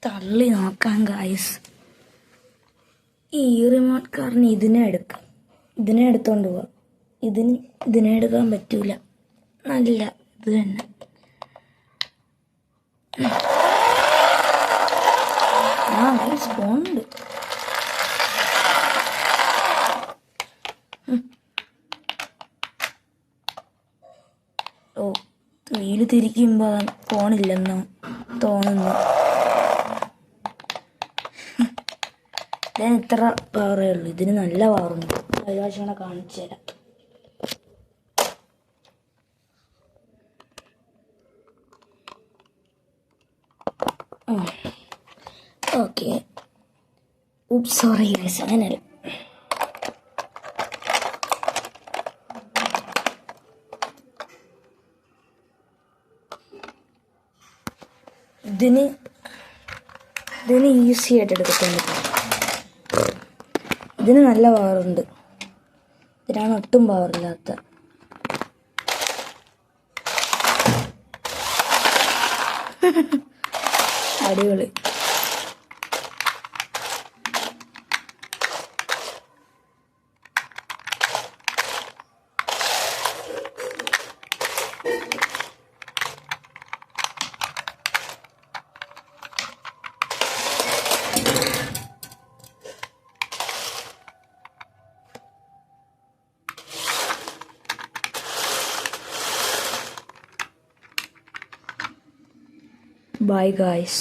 തള്ളി നോക്കാം ഗായ്സ്. ഈ റിമോട്ട് കാറിന് ഇതിനെ എടുക്കാം, ഇതിനെ എടുത്തോണ്ട് പോവാം. ഇതിനെ എടുക്കാൻ പറ്റൂല, നല്ല ഇത് തന്നെ. ഗായ്സ് പോണ്ട്. ഓ, വീല് തിരിക്കുമ്പോ ഫോണില്ലെന്നോ തോന്നുന്നു. ഇതിന് ഇത്ര പവറേ ഉള്ളൂ, ഇതിന് നല്ല പവറുണ്ട്. കൈകാശങ്ങളെ കാണിച്ചു തരാം. ഓക്കെ, സോറി ഗൈസ്, അങ്ങനെയല്ല. ഇതിന് ഈസി ആയിട്ട് എടുക്കാൻ പറ്റും. ഇതിന് നല്ല പവറുണ്ട്, ഇതിനാണ് ഒട്ടും പവറില്ലാത്ത. അടിപൊളി. Bye guys.